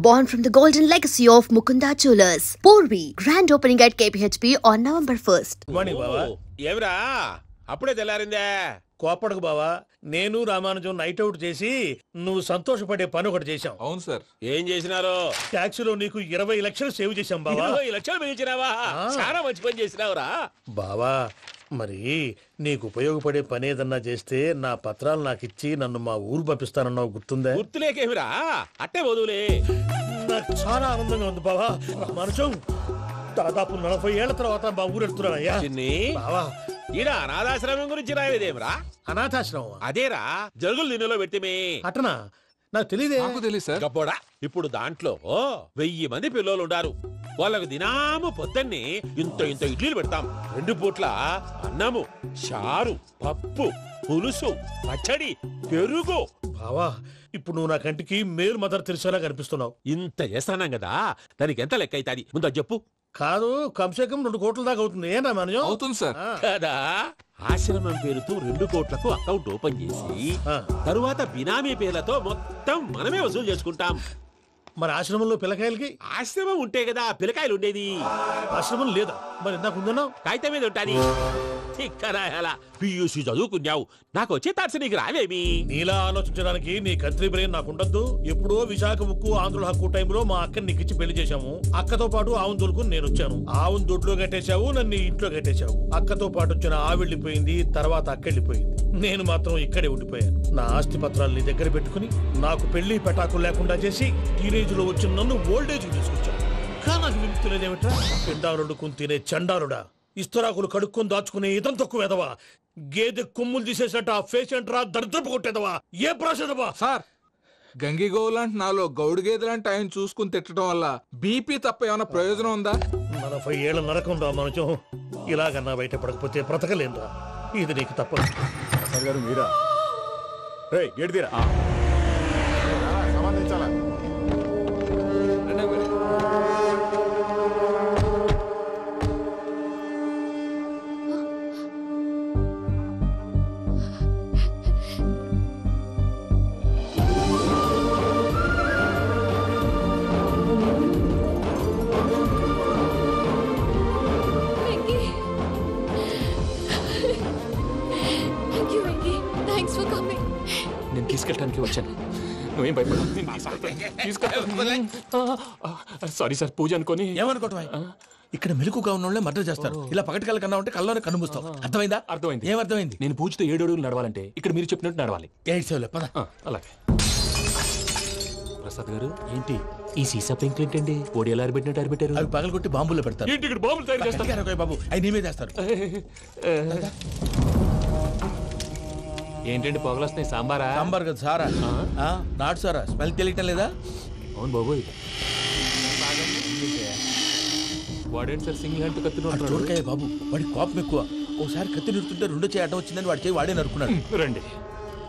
born from the golden legacy of Mukunda Jewelers. Porvi, grand opening at KPHP on November 1st. Morning బావా. ఏమిరా అప్పుడే తెల్లారిందే? కోపడకు బావా, నేను Ramanujam night out చేసి నువ్వు సంతోషపడే పని ఒకటి చేశాం. అవును సార్. ఏం చేసినారు? ట్యాక్సీలో నీకు 20 లక్షలు సేవ్ చేశాం బావా. 20 లక్షలు మిగిల్చినావా? చాలా మంచి పని చేసినావురా బావా, మరి నీకు ఉపయోగపడే పని ఏదన్నా చేస్తే నా పత్రాలు నాకు ఇచ్చి నన్ను మా ఊరు పంపిస్తానన్నావు, గుర్తుందా? గుర్తులేకేమిరా, అట్టే వదులే. నాకు చాలా ఆనందంగా ఉంది బావా. రామానుజం, దాదాపు 40 ఏళ్ల తర్వాత మా ఊరు వెళ్తున్నానయ్యా. చిన్ని బావా, ఈడ అనాథాశ్రమం గురించి రాయలేదేమిరా? అనాథాశ్రమం అదేరా, జరుగులు దీనిలో పెట్టిమే. అటనా? నాకు తెలియదే. నాకు తెలియదు సార్. గబ్బోడా, ఇప్పుడు దాంట్లో 1000 మంది పిల్లలు ఉండారు. వాళ్ళకు దినాము పొద్దున్నే ఇంత ఇంత ఇడ్లీలు పెడతాం. 2 పూట్ల అన్నము, చారు, పప్పు, పులుసు, పచ్చడి, పెరుగు. బావా, ఇప్పుడు నువ్వు నా కంటికి మేలు మదర్ తెరిసేలా కనిపిస్తున్నావు. ఇంత చేస్తానం కదా, దానికి ఎంత లెక్క అవుతుంది ముందు అది చెప్పు. కాదు, కంసే కం 2 కోట్ల దాకా అవుతుంది. ఏం రామానుజం? అవుతుంది సార్. కదా, ఆశ్రమం పేరుతో 2 కోట్లకు అకౌంట్ ఓపెన్ చేసి తరువాత బినామీ పేర్లతో మొత్తం మనమే వసూలు చేసుకుంటాం. మరి ఆశ్రమంలో పిల్లకాయలకి? ఆశ్రమం ఉంటే కదా పిల్లకాయలు ఉండేది. ఆశ్రమం లేదా? మరి ఇందాక ఉందన్నావు. కాగితం మీద ఉంటాది. చిక్కరాయాలా పియూసీ చదువుకున్నావు, నాకు వచ్చే తాట్స్ నీకు రావేమి? నీలా ఆలోచించడానికి నీ కత్రి బ్రెయిన్ నాకు ఉండద్దు. ఎప్పుడో విశాఖ ఉక్కు ఆంధ్రుల హక్కు టైంలో మా అక్కని నీకు ఇచ్చి పెళ్లి చేశాము. అక్కతో పాటు ఆవును దొడుకుని నేను వచ్చాను. ఆవును దొడ్లో కట్టేశావు, నన్ను ఇంట్లో కట్టేశావు. అక్కతో పాటు వచ్చిన ఆవిళ్ళిపోయింది, తర్వాత అక్కెళ్ళిపోయింది. నేను మాత్రం ఇక్కడే ఉండిపోయాను. నా ఆస్తి పత్రాలు నీ దగ్గర పెట్టుకుని నాకు పెళ్లి పెటాకులు లేకుండా చేసి టీనేజ్ లో వచ్చిన నన్ను ఓల్డేజ్ తీసుకొచ్చాను. కానీ నాకు విముక్తి లేదేమిట్రా? పిండారుడుకుని తినే చండారుడా, ఇస్తరాకులు కడుక్కొని దాచుకునే ఇతం తక్కువ ఎదవా, గేదె కొమ్ములు తీసేసట ఆ ఫేషెంట్ రా, దరిద్రపు కొట్టేదవా, ఏ ప్రాసెదవా? సార్, గంగిగోవు లాంటి నాలో గౌడు గేదె లాంటి ఆయన చూసుకుని తిట్టడం వల్ల బీపీ తప్ప ఏమైనా ప్రయోజనం ఉందా? 40 ఏళ్ల నరకం రా మనచం. ఇలాగన్నా బయటపడకపోతే బ్రతకలేనురా. ఇది నీకు తప్పదు. గారు మీరా? రే గేట్ తీరా, సంబంధించాలా? నేను తీసుకెళ్ళడానికి వచ్చాను, నువ్వేం భయపడవు. సారీ సార్, పూజ అనుకోని. ఏమనుకోవటం? ఇక్కడ మెలకుగా ఉన్న వాళ్ళే మర్డర్ చేస్తారు. ఇలా పగటి కళ్ళ కన్నా ఉంటే కళ్ళలోనే కనుమూస్తావు. అర్థమైందా? అర్థమైంది. ఏమర్థమైంది? నేను పూజతో 7 అడుగులు నడవాలంటే ఇక్కడ మీరు చెప్పినట్టు నడవాలి. 8 సేవలే పద. అలాగే. ప్రసాద్ గారు, ఏంటి ఈ సీసా పెంకులు ఏంటండి? ఓడి ఎలా అరబెట్టినట్టు అరబెట్టారు? అవి పగలగొట్టి బాంబుల్లో పెడతారు. ఏంటి ఇక్కడ బాంబులు తయారు చేస్తారు? బాబు, అవి నేమే చేస్తారు. ఏంటండి పొగలొస్తున్నాయి? సాంబారా? సాంబార్ కదా సారా, నాటు సారా. స్మెల్ తెలియటం లేదా? అవును బాబోయ్. వాడేంటి సార్ సింగిల్ హ్యాండ్ కత్తి చూడకాయ బాబు, వాడి కోపం ఎక్కువ. ఒకసారి కత్తి నిరుతుంటే 2 చేయటం వచ్చిందని వాడి చేయి వాడే నరుకున్నాడు. రండి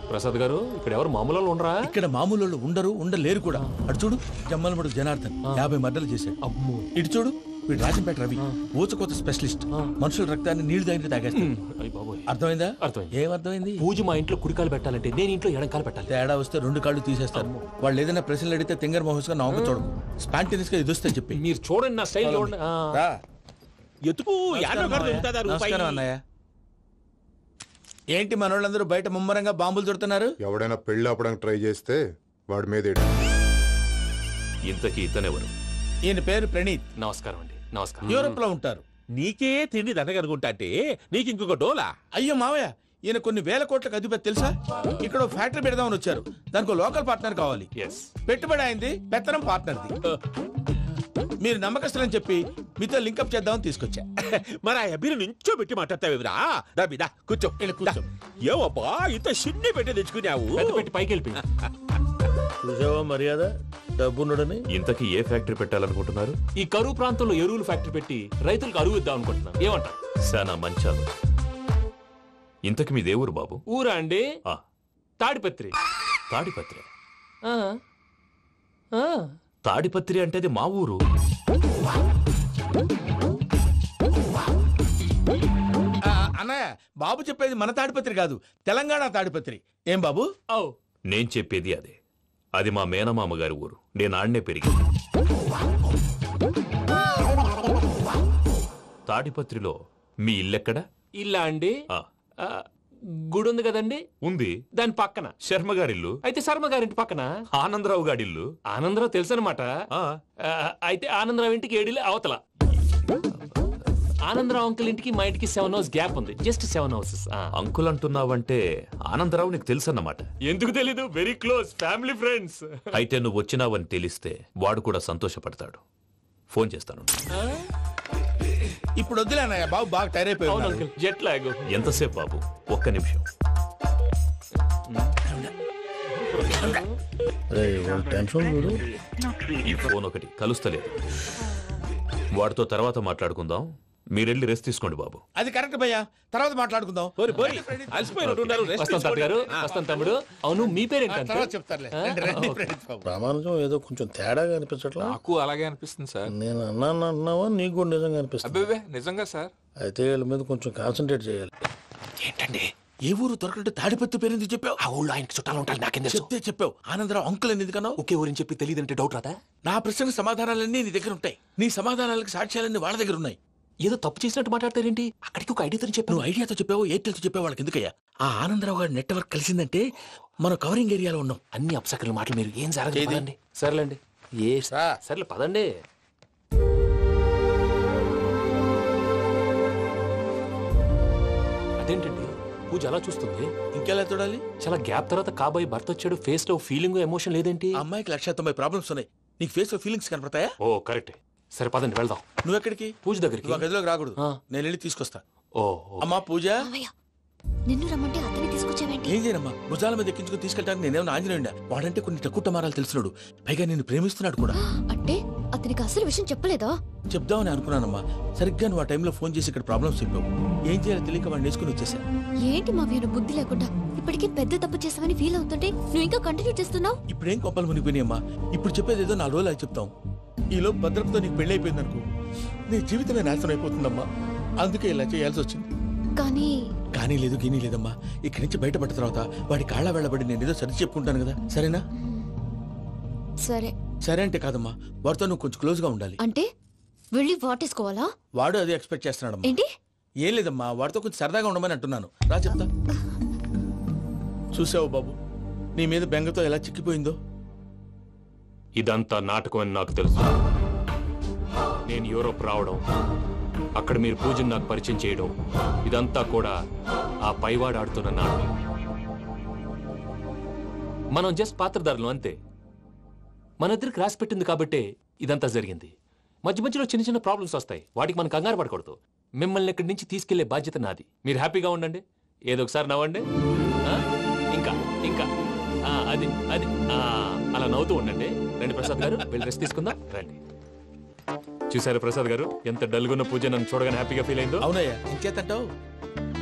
ప్రసాద్ గారు, ఇక్కడ ఎవరు మామూలు ఉండరా? ఇక్కడ మామూలు వాళ్ళు ఉండరు, ఉండలేరు కూడా. అటు చూడు, జమ్మలమడు జనార్దన్ 50 మర్డర్లు చేశాడు. అమ్మో. ఇటు చూడు, వీడు రాజంపేట రవి, ఊచకోత స్పెషలిస్ట్. మనుషుల రక్తాన్ని నీళ్లు దగ్గర తాగేస్తాడు. అర్థమైందా? అర్థమైంది. ఏమర్థమైంది? పూజ మా ఇంట్లో కుడికాలు పెట్టాలంటే నేను ఇంట్లో ఎడంకాలు పెట్టాలి. తేడా వస్తే 2 కాళ్ళు తీసేస్తారు. వాళ్ళు ఏదైనా ప్రశ్నలు అడిగితే తింగర్ మహోస్ గా నవ్వు చూడకు. స్పాంటినియస్ గా ఎదుస్తా చెప్పి. మీరు చూడండి నా స్టైల్ చూడండి. ఎతుకు నమస్కారం అన్నయ్య. ఏంటి మనోళ్ళందరూ బయట ముమ్మరంగా బాంబులు దొరుకుతున్నారు? ఎవడైనా పెళ్లి ఆపడానికి ట్రై చేస్తే వాడి మీద ఇంతకీ ఇతనెవరు? ఈయన పేరు ప్రణీత్. నమస్కారం అండి. నమస్కారం. యూరోప్ లో ఉంటారు. నీకే తిండి దండగనుకుంటా అంటే నీకు ఇంకొక డోలా? అయ్యో మావయ్య, ఈయన కొన్ని వేల కోట్లకు అధిపతి తెలుసా? ఇక్కడ ఫ్యాక్టరీ పెడదామని వచ్చారు. దానికి లోకల్ పార్ట్నర్ కావాలి. పెట్టుబడి అయింది, పెత్తనం పార్ట్నర్ది. మీరు నమ్మకస్తులని చెప్పి మీతో లింకప్ చేద్దామని తీసుకొచ్చా. మరి ఆ అబ్బిని నుంచో పెట్టి మాట్లాడతావేమిరా? దాబిదా కూర్చో. ఏవబ్బా ఇంత సిన్ని పెట్టి తెచ్చుకున్నావు? పెట్టి పైకి వెళ్ళిపోయి చూసావా మర్యాద, డబ్బున్నడని. ఇంతకీ ఏ ఫ్యాక్టరీ పెట్టాలనుకుంటున్నారు? ఈ కరువు ప్రాంతంలో ఎరువులు ఫ్యాక్టరీ పెట్టి రైతులకు అరువు ఇద్దాం అనుకుంటున్నారు. ఏమంటారు? శానా మంచాలు. ఇంతకి మీ దేవురు బాబు? ఊరా అండి? తాడిపత్రి. తాడిపత్రి? తాడిపత్రి అంటే అది మా ఊరు. అన్నయ్య, బాబు చెప్పేది మన తాడిపత్రి కాదు, తెలంగాణ తాడిపత్రి. ఏం బాబు? నేను చెప్పేది అదే. అది మా మేనమామ గారి ఊరు. నేను ఆడనే పెరిగింది. తాడిపత్రిలో మీ ఇల్లెక్కడ? ఇల్లా అండి? ఆ, గుడి ఉంది కదండి, ఉంది. దాని పక్కన. శర్మ గారిల్లు. అయితే శర్మ గారింటి పక్కన ఆనందరావు గారిల్లు. ఆనందరావు తెలుసు అనమాట. ఆ, అయితే ఆనందరావు ఇంటికి 7 ఇళ్ళు అవతల. ఆనందరావు అంకుల్ ఇంటికి మా ఇంటికి 7 హౌస్ గ్యాప్ ఉంది. Just 7 houses. అంకుల్ అంటున్నావంటే ఆనందరావు నీకు తెలుసన్నమాట. ఎందుకు తెలీదు? Very close family friends. అయితే నువ్వు వచ్చినావని తెలిస్తే వాడు కూడా సంతోషపడతాడు. ఫోన్ చేస్తాను. ఇప్పుడు వద్దులే అన్నయ్య, బాబు బాగా టైర్ అవును అయిపోయి అంకుల్, జెట్ లాగ్. ఎంతసేపు బాబు? ఒక్క నిమిషం. ఈ ఫోన్ ఒకటి కలుస్తలేదు. వాడితో తర్వాత మాట్లాడుకుందాం. మీరెళ్ళి రెస్ట్ తీసుకోండి బాబు. అది కరెక్ట్ భయ్యా, తర్వాత మాట్లాడుకుందాం. అలసిపోయినట్టున్నారు. rest వస్తాం తాత గారు, వస్తాం తమ్ముడు. అవును, మీ పేరేంటి? తర్వాత చెప్తారులే. రండి, ఫ్రెండ్స్ బాబు. ప్రామాణికం ఏదో కొంచెం తేడాగా అనిపించట్లా. నాకు అలాగే అనిపిస్తుంది సార్. నేను అన్నాను అంటున్నావా, నీకు కూడా నిజంగా అనిపిస్తుంది. అబ్బే నిజంగా సార్. అయితే వీళ్ళ మీద కొంచెం కాన్సన్ట్రేట్ చేయాలి. ఏంటండి ఏ ఊరు దొరకట్టు తాడిపత్రి పేరు ఎందుకు చెప్పావు? ఆ ఊళ్ళో ఆయనకి చుట్టాలు ఉంటారు, నాకేం తెలుసు. చెప్తే చెప్పావు. ఆనందరావు అంకుల్ అని ఎందుకన్నావు? ఒకే ఊరిని చెప్పి తెలియదంటే డౌట్ రాదా? నా ప్రశ్నకు సమాధానాలన్నీ నీ దగ్గర ఉంటాయి. నీ సమాధానాలకు సాక్ష్యాలన్నీ వాళ్ళ దగ్గర ఉన్నాయి. ఏదో తప్పు చేసినట్టు మాట్లాడతారేంటి? అక్కడికి ఒక ఐడియాతో చెప్పాను. నువ్వు ఐడియాతో చెప్పావు, ఎయిర్టెల్తో చెప్పావు, వాళ్ళకి ఎందుకయ్యా? ఆ ఆనందరావు గారి నెట్వర్క్ కలిసిందంటే మనం కవరింగ్ ఏరియాలో ఉన్నాం. అన్ని అప్సకర్ల మాటలు మీరు ఏం జరగదండి. సర్లేండి, సర్లే పదండి. అదేంటండి పూజ అలా చూస్తుంది? ఇంకెలా చూడాలి? చాలా గ్యాప్ తర్వాత కాబోయే భర్త వచ్చాడు, ఫేస్ లో ఫీలింగ్ ఎమోషన్ లేదేంటి? ఆ అమ్మాయికి 190 ప్రాబ్లమ్స్ ఉన్నాయి. నీకు ఫేస్ లో ఫీలింగ్స్ కనపడతాయా? ఓ కరెక్ట్. సరే పదండి వెళ్దాం. నువ్వు ఎక్కడికి? పూజ దగ్గరికి. నువ్వు ఆ గదిలోకి రాకూడదు. ఆ. నేను వెళ్ళి తీసుకొస్తా. ఓ అమ్మా పూజ, నిన్ను రమ్మంటే అతన్ని తీసుకొచ్చావేంటి? ఏం చేయనమ్మా, భుజాల మీద ఎక్కించుకుని తీసుకెళ్ళడానికి నేనేమన్నా ఆంజనేయుడా? వాడంటే కొన్ని తక్కువ టమారాలు తెలిసినాడు, పైగా నిన్ను ప్రేమిస్తున్నాడు కూడా. అంటే అతనికి అసలు విషయం చెప్పలేదా? చెప్దామని అనుకున్నానమ్మా. సరిగ్గా నువ్వు ఆ టైంలో ఫోన్ చేసి ఇక్కడ ప్రాబ్లమ్స్ చెప్పావు. ఏం చేయాలో తెలియక వాడిని నేర్చుకుని వచ్చేసా. ఏంటి మా వీరు బుద్ధి లేకుండా ఇప్పటికే పెద్ద తప్పు చేసావని ఫీల్ అవుతుంటే నువ్వు ఇంకా కంటిన్యూ చేస్తున్నావు? ఇప్పుడేం కొప్పలు మునిగిపోయినాయమ్మా. ఇప్పుడు చెప్పేది ఏదో 4 రోజులు అది చెప్తాం. ఈలో భద్రతతో నీకు పెళ్లి అయిపోయింది అనుకో, నీ జీవితమే నాశనం అయిపోతుందమ్మా. అందుకే ఇలా చేయాల్సి వచ్చింది. కానీ లేదు గీనీ లేదమ్మా. ఇక్కడి నుంచి బయటపడ్డ తర్వాత వాడి కాళ్ళ వెళ్ళబడి నేను ఏదో సరి చెప్పుకుంటాను కదా, సరేనా? సరే. సరే అంటే కాదమ్మా, వాడితో నువ్వు కొంచెం క్లోజ్ గా ఉండాలి. అంటే వెళ్ళి వాటేసుకోవాలా? వాడు అది ఎక్స్పెక్ట్ చేస్తున్నాడమ్మా. ఏంటి? ఏం లేదమ్మా, వాడితో కొంచెం సరదాగా ఉండమని అంటున్నాను. రా చెప్తా. చూసావు బాబు, నీ మీద బెంగతో ఎలా చిక్కిపోయిందో. ఇదంతా నాటకం అని నాకు తెలుసు. నేను యూరోప్ రావడం, అక్కడ మీరు పూజను నాకు పరిచయం చేయడం, ఇదంతా కూడా ఆ పైవాడు ఆడుతున్న నాటకం. మనం జస్ట్ పాత్రధారులు అంతే. మన ఇద్దరికి రాసి పెట్టింది కాబట్టే ఇదంతా జరిగింది. మధ్య మధ్యలో చిన్న చిన్న ప్రాబ్లమ్స్ వస్తాయి, వాటికి మనం కంగారు పడకూడదు. మిమ్మల్ని ఇక్కడి నుంచి తీసుకెళ్లే బాధ్యత నాది. మీరు హ్యాపీగా ఉండండి, ఏదో ఒకసారి నవ్వండి. ఇంకా ఇంకా అది అది అలా నవ్వుతూ ఉండండి. రండి ప్రసాద్ గారు, వెళ్ళి రెస్ట్ తీసుకుందాం. రండి. చూసారు ప్రసాద్ గారు, ఎంత డల్గున్న పూజ నన్ను చూడగానే హ్యాపీగా ఫీల్ అయిందో? అవునయ్యా, ఇంకేతంటావు?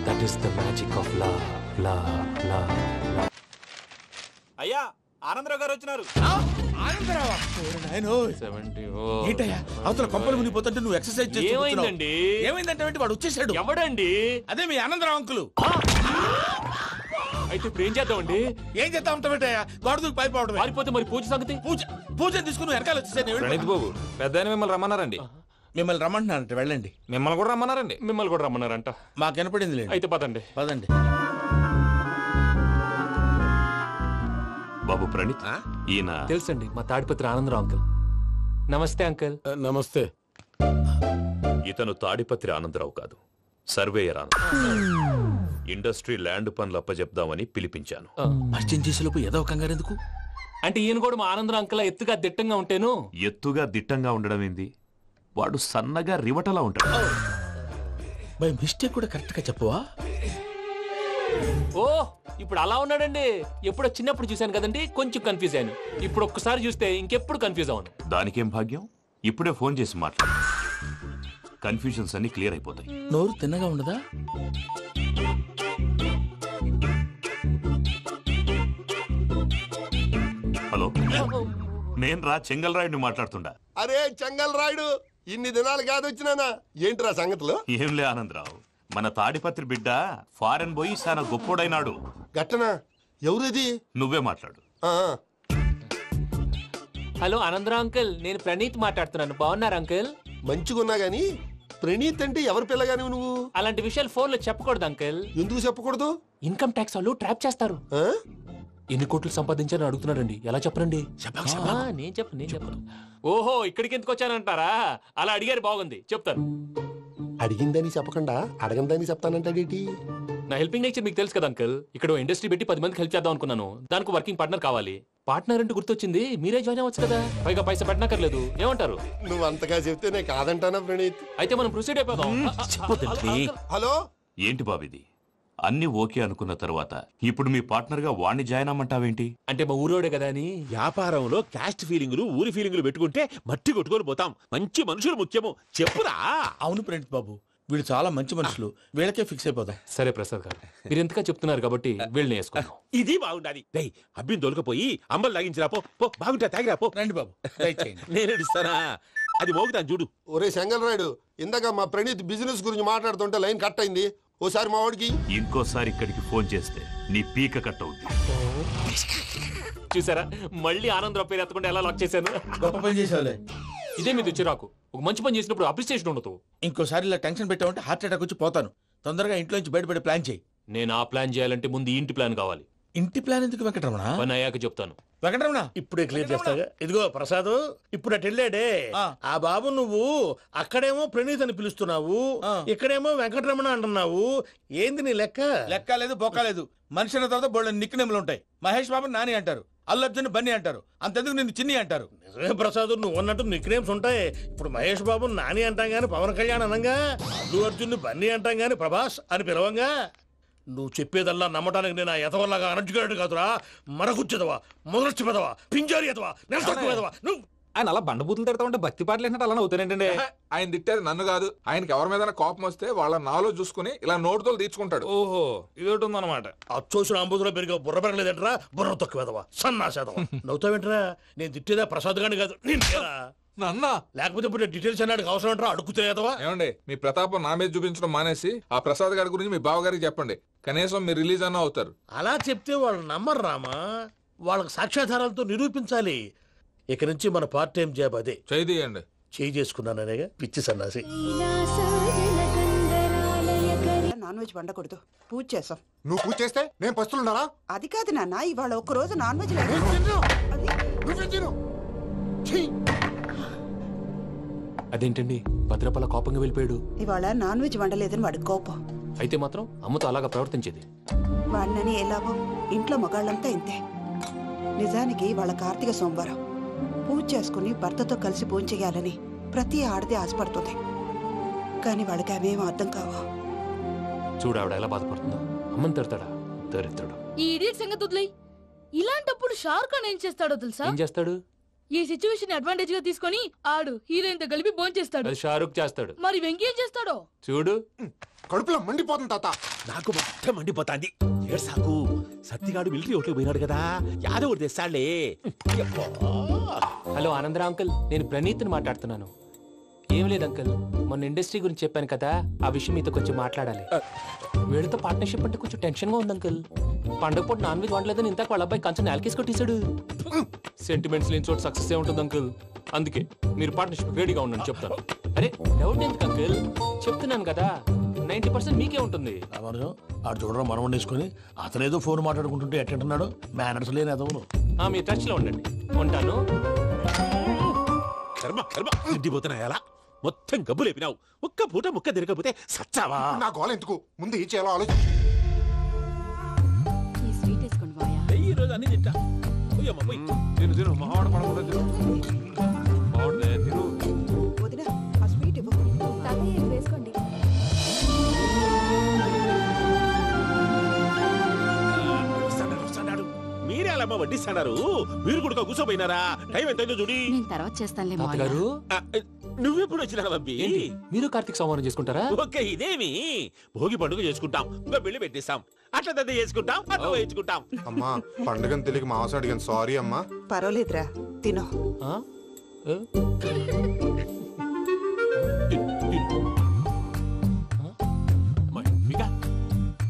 That is the magic of love. అయ్యా ఆనందరావు గారు వచ్చినారు. ఆనందరావా? ఏంటయ్యా అవతల కొంపలు మునిగిపోతుంటే నువ్వు ఎక్సర్సైజ్ చేస్తూ కూర్చున్నావు. ఏమైందండి? ఏమైందంటే వాడు వచ్చేసాడు. ఎవడండి? అదే మీ ఆనందరావు అంకులు. అయితే ఇప్పుడు ఏం చేద్దామండి? ఏం చేస్తా ఉంటావేటయ్యా, వాడు దూకి పైపోవడం. పారిపోతే మరి పూజ సంగతి? పూజ తీసుకుని వెనకాల వచ్చేసాను. ప్రణీత్ బాబు, పెద్ద మిమ్మల్ని రమ్మన్నారండి. మిమ్మల్ని రమ్మంటున్నారంట, వెళ్ళండి. మిమ్మల్ని కూడా రమ్మన్నారండి. మిమ్మల్ని కూడా రమ్మన్నారంట. మాకు వినపడింది లేదు. అయితే పదండి. పదండి. బాబు ప్రణీత్, ఈయన తెలుసండి, మా తాడిపత్రి ఆనందరావు అంకుల్. నమస్తే అంకుల్. నమస్తే. ఇతను తాడిపత్రి ఆనందరావు కాదు, సర్వేయర్ ఆనందరావు. ఇండస్ట్రీ ల్యాండ్ పనులు అప్పచెప్దామని పిలిపించాను. పరిచయం చేసేలోపు ఏదో కంగారు ఎందుకు? అంటే ఈయన కూడా మా ఆనందరావు అంకుల్ ఎత్తుగా దిట్టంగా ఉంటాను. ఎత్తుగా దిట్టంగా ఉండడం ఏంది, వాడు సన్నగా రివటలా ఉంటాడు. బై మిస్టేక్ కూడా కరెక్ట్ గా చెప్పవా? ఓ ఇప్పుడు అలా ఉన్నాడండి. ఎప్పుడో చిన్నప్పుడు చూశాను కదండి, కొంచెం కన్ఫ్యూజ్ అయ్యాను. ఇప్పుడు ఒక్కసారి చూస్తే ఇంకెప్పుడు కన్ఫ్యూజ్ అవ్వను. దానికేం భాగ్యం, ఇప్పుడే ఫోన్ చేసి మాట్లాడు. కన్ఫ్యూజన్స్ అన్ని క్లియర్ అయిపోతాయి. నోరు తిన్నగా ఉండదా? హలో, నేను రా చెంగల్ రాయుడిని మాట్లాడుతుండా. అరే చెంగల్ రాయుడు, ఇన్ని దినాలు కాదు వచ్చినానా? ఏంట్రా సంగతులు? ఏంలే ఆనందరావు, మన తాడిపత్రి బిడ్డ ఫారెన్ పోయి చాలా గొప్పోడైనాడు. గట్టనా? ఎవరిది? నువ్వే మాట్లాడు. హలో ఆనందరావు అంకుల్, నేను ప్రణీత్ మాట్లాడుతున్నాను. బాగున్నారు అంకుల్? మంచిగున్నా గాని ప్రణీత్ అంటే ఎవరి పిల్లగాని నువ్వు? అలాంటి విషయాలు ఫోన్ లో చెప్పకూడదు అంకుల్. ఎందుకు చెప్పకూడదు? ఇన్కమ్ ట్యాక్స్ వాళ్ళు ట్రాప్ చేస్తారు. ఆ? ఎన్ని కోట్లు సంపాదించాలని అడుగుతున్నారండి. ఎలా చెప్పరండి? నేను చెప్పను. ఓహో, ఇక్కడికి ఎందుకు వచ్చానంటారా? అలా అడిగారు, బాగుంది, చెప్తాను. అడిగిందని చెప్పకుండా అడగందని చెప్తానంటాడేటి? నా హెల్పింగ్ నేచర్ మీకు తెలుసు కదా అంకుల్. ఇక్కడ ఇండస్ట్రీ పెట్టి 10 మందికి హెల్ప్ చేద్దాం అనుకున్నాను. దానికి వర్కింగ్ పార్ట్నర్ కావాలి. పార్ట్నర్ అంటే గుర్తొచ్చింది, మీరే జాయిన్ అవ్వచ్చు కదా. పైగా పైసా పెట్టనక్కర్లేదు. ఏమంటారు? నువ్వు అంతగా చెప్తే నేను కాదంటానా ప్రణీత్? అయితే మనం ప్రొసీడ్ అయిపోదాం. హలో, ఏంటి బాబిది? అన్ని ఓకే అనుకున్న తర్వాత ఇప్పుడు మీ పార్ట్నర్ గా వాణ్ణి జాయిన్ అమ్మంటావేంటి? అంటే మా ఊరోడే కదా అని. వ్యాపారంలో క్యాస్ట్ ఫీలింగులు, ఊరి ఫీలింగులు పెట్టుకుంటే మట్టి కొట్టుకొని పోతాం. మంచి మనుషులు ముఖ్యము. చెప్పురా. అవును ప్రణీత్ బాబు, వీళ్ళు చాలా మంచి మనుషులు. వీళ్ళకే ఫిక్స్ అయిపోదాం. సరే ప్రసాద్ గారు, మీరు ఎంతగా చెప్తున్నారు కాబట్టి వీళ్ళని వేసుకుందాం. ఇది బాగుండాలి. డై అబ్బిని దొలకపోయి అంబలు తాగించిరా పో. పో, బాగుంటా తాగిరా పో. రండి బాబు, దయచేయండి. నేను ఇస్తానా? అది మోగుతాను చూడు. ఒరే సెంగల్ రాయుడు, ఇందాక మా ప్రణీత్ బిజినెస్ గురించి మాట్లాడుతుంటే లైన్ కట్ అయింది. ఓసారి మా వాడికి ఇంకోసారి ఇక్కడికి ఫోన్ చేస్తే నీ పీక కట్ అవుతుంది. చూసారా, మళ్ళీ ఆనందరావు పేరు ఎత్తకుండా ఎలా లాక్ చేశాను. గొప్ప పని చేసేవాళ్ళే. ఇదే మీద చిరాకు. ఒక మంచి పని చేసినప్పుడు అప్రిసియేషన్ ఉండదు. ఇంకోసారి ఇలా టెన్షన్ పెట్టామంటే హార్ట్ అటాక్ వచ్చి పోతాను. తొందరగా ఇంట్లో నుంచి బయటపడే ప్లాన్ చేయి. నేను ఆ ప్లాన్ చేయాలంటే ముందు ఈ ఇంటి ప్లాన్ కావాలి. ఇంటి ప్లాన్ ఎందుకు వెంకటరమణ? పని అయ్యాక చెప్తాను. వెంకటరమణ, ఇప్పుడే క్లియర్ చేస్తాగా. ఇదిగో ప్రసాద్, ఇప్పుడు అటు వెళ్ళాడే ఆ బాబు, నువ్వు అక్కడేమో ప్రణీత్ అని పిలుస్తున్నావు, ఇక్కడేమో వెంకటరమణ అంటున్నావు. ఏంది నీ లెక్క? లెక్క లేదు, బొక్క లేదు. మనిషి అన్న తర్వాత బోళ్ళ నిక్నెములు ఉంటాయి. మహేష్ బాబు నాని అంటారు, అల్లు అర్జున్ బన్నీ అంటారు, అంతెందుకు నిన్ను చిన్ని అంటారు. నిజమే ప్రసాద్, నువ్వు అన్నట్టు నిక్ నేమ్స్ ఉంటాయి. ఇప్పుడు మహేష్ బాబు నాని అంటాం గాని పవన్ కళ్యాణ్ అనంగా, అల్లు అర్జున్ బన్నీ అంటాం గాని ప్రభాస్ అని పిలవంగా. నువ్వు చెప్పేదల్లా నమ్మటానికి నేను ఎతవల్లాగా అనర్జుకేటెడ్ కాదురా. మరగుచ్చదవా, మొదలచ్చి పెదవా, పింజారి ఎదవా, నెలసొక్కుదవా నువ్వు. ఆయన అలా బండబూతులు తిడతా ఉంటే భక్తి పాటలు ఏంటంటే అలా అవుతానంటే. ఆయన తిట్టేది నన్ను కాదు, ఆయనకి ఎవరి మీద కోపం వస్తే వాళ్ళ నాలో చూసుకుని ఇలా నోటుతో తీర్చుకుంటాడు. ఓహో, ఇదొకటి ఉందన్నమాట. అచ్చోసిన అంబుధులో పెరిగే బుర్ర పెరగలేదంటరా, బుర్ర తొక్కువేదవా, సన్నాసేదవా. నవ్వుతావేంటరా? నేను తిట్టేదా ప్రసాద్ గాని కాదు, నేనేరా. నన్నా లేకపోతే ఇప్పుడు డీటెయిల్స్ అన్నాడు అవసరం అంటారా? అడుగుతాయేదవా? ఏమండి, మీ ప్రతాపం నా మీద చూపించడం మానేసి ఆ ప్రసాద్ గారి గురించి మీ బావగారికి చెప్పండి. కనీసం మీరు రిలీజ్ అన్న అవుతారు. అలా చెప్తే వాళ్ళు నమ్మరు రామా. వాళ్ళకి సాక్ష్యాధారాలతో నిరూపించాలి. ఇక నుంచి మన పార్ట్ టైం జాబ్ అదే. చేయండి. చేయి చేసుకున్నాననేగా పిచ్చి సన్నాసి. నాన్ వెజ్ వండకూడదు, పూజ చేసాం. నువ్వు పూజ చేస్తే నేను పస్తులున్నారా? అది కాదు నాన్న, ఇవాళ ఒక్క రోజు నాన్ వెజ్ అదేంటండి, భద్రపల కోపంగా వెళ్ళిపోయాడు. ఇవాళ నాన్ వెజ్ వండలేదని వాడి కోపం. అయితే మాత్రం అమ్మతో అలాగా ప్రవర్తించేది. వాడినని ఎలాగో ఇంట్లో మగాళ్ళంతా ఇంతే. నిజానికి వాళ్ళ కార్తీక సోమవారం పూజ చేసుకుని భర్తతో కలిసి పూజ చేయాలని ప్రతి ఆడది ఆశపడుతుంది. కానీ వాళ్ళకి అవేం అర్థం కావా. చూడు ఆవిడ ఎలా బాధపడుతుందో. అమ్మని తిడతాడా దరిద్రుడు. ఈ ఇడియట్ సంగతి వదిలేయ్. ఇలాంటప్పుడు షారుఖ్ ఖాన్ ఏం చేస్తాడో తెలుసా? ఏం చేస్తాడు? ఈ సిచ్యువేషన్ అడ్వాంటేజ్ గా తీసుకొని ఆడు హీరోయిన్ తో కలిపి బోన్ చేస్తాడు. అది షారుఖ్ చేస్తాడు. మరి వెంకీ ఏం చేస్తాడో చూడు. కడుపులో మండిపోతుంది తాత. నాకు మొత్తం మండిపోతాంది. ఏడ్సాకు. సత్తిగాడు మిలిటరీ ఓట్లు పోయినాడు కదా, యాదవ్ తెస్తాడులే. హలో ఆనందరా అంకుల్, నేను ప్రణీత్ని మాట్లాడుతున్నాను. ఏం లేదు అంకుల్, మొన్న ఇండస్ట్రీ గురించి చెప్పాను కదా, ఆ విషయం మీతో కొంచెం మాట్లాడాలి. వీళ్ళతో పార్ట్నర్షిప్ అంటే కొంచెం టెన్షన్ గా ఉంది అంకుల్. పండగ పూట నాన్ వెజ్ వండలేదని ఇంతకు వాళ్ళ అబ్బాయి కంచెం నేలకేసి కొట్టేశాడు. సెంటిమెంట్స్ లేని చోట సక్సెస్ ఏ ఉంటుంది అంకుల్. అందుకే మీరు పార్ట్నర్షిప్ రెడీగా ఉండండి, చెప్తాను. అరే డౌట్ ఎందుకు అంకుల్, చెప్తున్నాను కదా, 90% మీకే ఉంటుంది. ఆడు చూడడం మనం వండేసుకుని అతనేదో ఫోన్ మాట్లాడుకుంటుంటే ఎట్టంటున్నాడు. మేనర్స్ లేని అదవును. మీ టచ్ లో ఉండండి, ఉంటాను. కర్మ కర్మ తిండిపోతున్నా ఎలా మొత్తం గబ్బు లేపినావు. ఒక్క పూట ముక్క తిరగకపోతే సచ్చావా? నా గోల ఎందుకు, ముందు ఏం చేయాలో ఆలోచించు. ఈ రోజు అన్ని తింటా. పోయమ్మ, పోయ్. తిను తిను, మావాడు పడకుండా తిను. మావాడే తిను. వదినా, ఆ స్వీట్ ఇవ్వు. వేసుకోండి. మీరే అలా వడ్డిస్తాడారు. మీరు కూడా కూర్చోపోయినారా? టైం ఎంతైందో చూడి. నేను తర్వాత చేస్తానులే తాతగారు. నువ్వెప్పుడు వచ్చినా బంబి? మీరు కార్తీక్ సంహారం చేసుకుంటారా? ఓకే, ఇదేమి భోగి పండుగ చేసుకుంటాం, ఇంకా పెళ్లి పెట్టేస్తాం, అట్లా దద్ద చేసుకుంటాం, అట్లా వేయించుకుంటాం. అమ్మా పండుగని తెలియక మాంసం అడిగాను, సారీ అమ్మా. పర్వాలేదురా, తినో.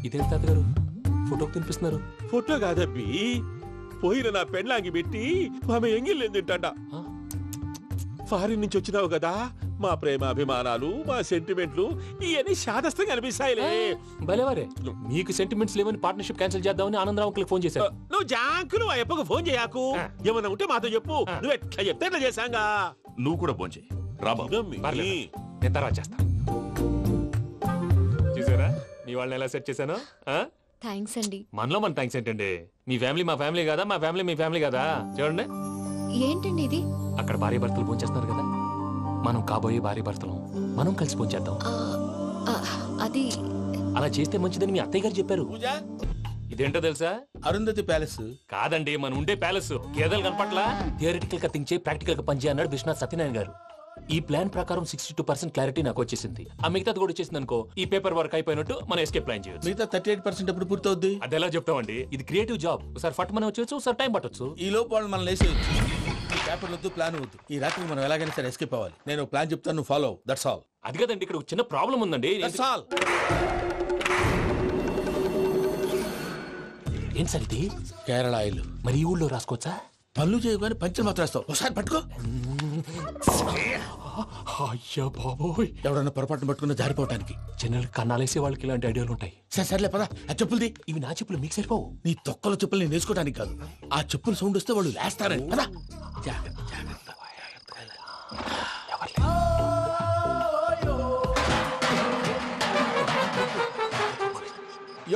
ఇదేంటి తాతగారు ఫోటోకి తినిపిస్తున్నారు? ఫోటో కాదబ్బి, పోయిన నా పెళ్ళాంగి పెట్టి ఆమె ఎంగిల్లేం తింటాడ. ఫారిన్ నుంచి వచ్చినావు కదా, మా ప్రేమ అభిమానాలు, మా సెంటిమెంట్లు ఇవన్నీ శాదస్తంగా అనిపిస్తాయిలే. భలేవారే, మీకు సెంటిమెంట్స్ లేవని పార్ట్నర్షిప్ క్యాన్సిల్ చేద్దామని ఆనందరావు అంకుల్ ఫోన్ చేశారు. నువ్వు జాంకులు ఆ అప్పకు ఫోన్ చేయకు. ఏమన్నా ఉంటే మాతో చెప్పు. నువ్వు ఎట్లా చెప్తే ఎట్లా చేశాంగా. నువ్వు కూడా ఫోన్ చేయి. నేను తర్వాత చేస్తా. చూసారా మీ వాళ్ళని ఎలా సెట్ చేశాను? థ్యాంక్స్ అండి. మనలో మన థ్యాంక్స్ ఏంటండి? మీ ఫ్యామిలీ మా ఫ్యామిలీ కదా, మా ఫ్యామిలీ మీ ఫ్యామిలీ కదా. చూడండి, ఏంటండి ఇది? అక్కడ భార్య భర్తలు ఫోన్ చేస్తున్నారు కదా, మనం కాబోయే భార్య భర్తలు మనం కలిసి ఫోన్ చేద్దాం. అది అలా చేస్తే మంచిదని మీ అత్తయ్య గారు చెప్పారు. ఇదేంటో తెలుసా? అరుంధతి ప్యాలెస్ కాదండి, మన ఉండే ప్యాలెస్. గేదెలు కనపట్లా, థియరిటికల్ గా థింక్ చేయి, ప్రాక్టికల్ గా పనిచేయ అన్నాడు విశ్వనాథ్ సత్యనారాయణ గారు. ఈ ప్లాన్ ప్రకారం 62% క్లారిటీ నాకు వచ్చేసింది. ఆ మిగతాది కూడా వచ్చేసింది అనుకో, ఈ పేపర్ వర్క్ అయిపోయినట్టు మనం ఎస్కేప్ ప్లాన్ చేయొచ్చు. మిగతా 38% ఎప్పుడు పూర్తవుద్ది? అది ఎలా చెప్తామండి? ఇది క్రియేటివ్ జాబ్. ఒకసారి ఫట్ మనం వచ్చేచ్చు, ఒకసారి టైం పట్టొచ్చు. ఈ లోపు వాళ్ళు మనం లేసేయచ్చు. ఈ పేపర్ వద్దు, ప్లాన్ వద్దు. ఈ రాత్రికి మనం ఎలాగైనా సరే ఎస్కేప్ అవ్వాలి. నేను ప్లాన్ చెప్తాను, నువ్వు ఫాలో. That's all. అది కదండి, ఇక్కడ చిన్న ప్రాబ్లం ఉందండి. That's all. ఏం సార్ ఇది? కేరళ ఆయిల్. మరి ఈ ఊళ్ళో రాసుకోవచ్చా? పనులు చేయగానే పంచర్ మాత్రం రాస్తావు. ఒకసారి పట్టుకో. అయ్యా బాబోయ్, ఎవడన్నా పొరపాటున పట్టుకున్న జారిపోవటానికి. జనరల్ కన్నాలేసే వాళ్ళకి ఇలాంటి ఐడియాలు ఉంటాయి. సర్లే పదా, ఆ చెప్పులది. ఇవి నా చెప్పులు మీకు సరిపోవు. నీ తొక్కల చెప్పులు నేను వేసుకోవడానికి కాదు, ఆ చెప్పులు సౌండ్ వస్తే వాళ్ళు లేస్తారని. పదా, జాగ్రత్త.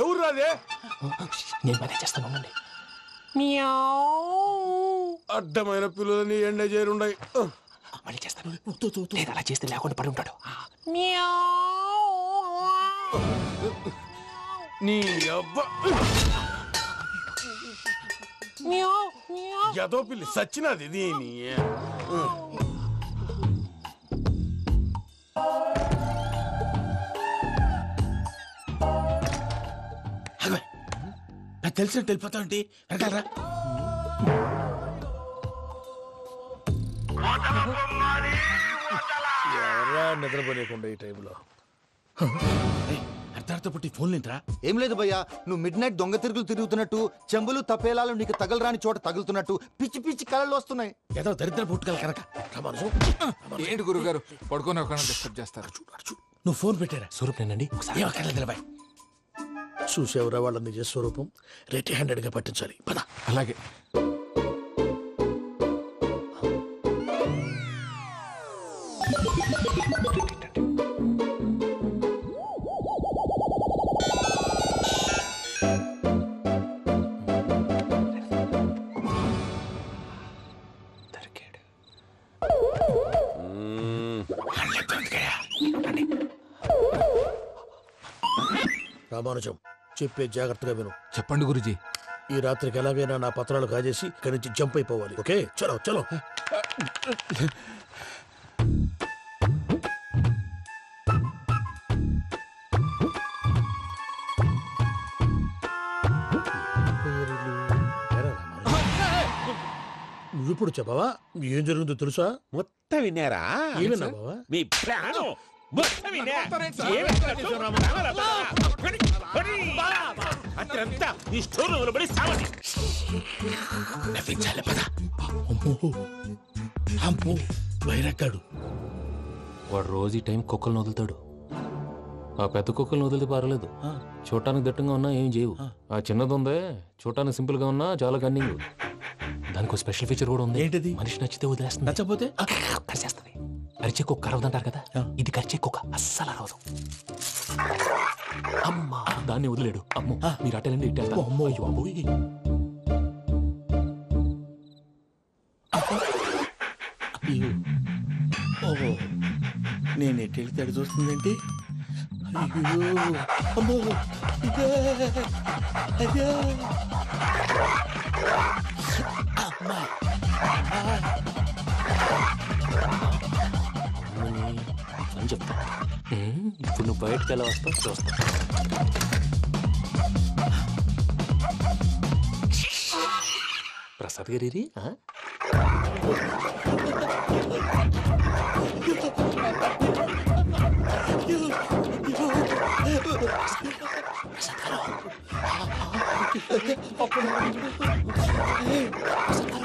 ఎవరు రాదే? నేను పదే చేస్తాను. ఉండండి. అడ్డమైన పిల్లలని ఎండ చేరుండయి. మళ్ళీ చేస్తాను. లేదు, అలా చేస్తే లేకుండా పడి ఉంటాడు. నీ అబ్బా ఎదో పిల్లి సచ్చినది దీని. నాకు తెలిసినట్టు వెళ్ళిపోతా ఉంటే వెనకాలరా. ఎవరా నిద్రపోలేకుండా ఈ టైంలో? అర్ధార్థ పుట్టి ఫోన్ లేంట్రా. ఏం లేదు భయ్యా, నువ్వు మిడ్ నైట్ దొంగ తిరుగులు తిరుగుతున్నట్టు, చెంబులు తపేలాలు నీకు తగలరాని చోట తగులుతున్నట్టు పిచ్చి పిచ్చి కళలు వస్తున్నాయి. ఏదో దరిద్ర పుట్టుకల కనుక. ఏంటి గురుగారు పడుకొని ఒక డిస్టర్బ్ చేస్తారు? నువ్వు ఫోన్ పెట్టారా? స్వరూప్ నేనండి. నిలబాయ్. చూసేవరా వాళ్ళ నిజ స్వరూపం. రెట్టి హ్యాండెడ్ గా పట్టించాలి. పద. అలాగే. రామానుజం, చెప్పే జాగ్రత్తగా విను. చెప్పండి గురుజీ. ఈ రాత్రికి ఎలాగైనా నా పత్రాలు కాజేసి ఇక్కడి నుంచి జంప్ అయిపోవాలి. ఓకే, చలో చలో. నువ్విప్పుడు చెప్పవా ఏం జరుగుతుందో తెలుసా? మొత్తం విన్నారా? ఏమన్నా బావా? మీ ప్లాన్ అత్రంతా ఈ స్టోర్ రూమ్ లో పడి సావండి. నవ్వించాలి. పద. అమ్మో వైరక్కాడు. వాడు రోజు ఈ టైం కుక్కలను వదులుతాడు. ఆ పెద్ద కుక్కలను వదిలితే పర్వాలేదు, చూడటానికి దట్టంగా ఉన్నా ఏం చేయవు. ఆ చిన్నది ఉందే, చూడటానికి సింపుల్ గా ఉన్నా చాలా కన్నింగ్. దానికి స్పెషల్ ఫీచర్ కూడా ఉంది. ఏంటిది? మనిషి నచ్చితే వదిలేస్తుంది, నచ్చపోతే కరిచేస్తుంది. అరిచే కుక్క అరవదంటారు కదా, ఇది కరిచే కుక్క అస్సలు అరవదు. అమ్మా, దాన్ని వదిలేడు. అమ్మో, మీరు అటెండి ఇటు వెళ్తారు. అమ్మో బాబోయ్. ఓహో, నేను ఎటు వెళ్తే అటు చూస్తుందేంటి? అయ్యో అమ్మో, అయ్యో అమ్మా. అని చెప్తా. ఇప్పుడు నువ్వు బయటకు ఎలా వస్తావు చూస్తా. ప్రసాద్ గారి ప్రసాద్ గారు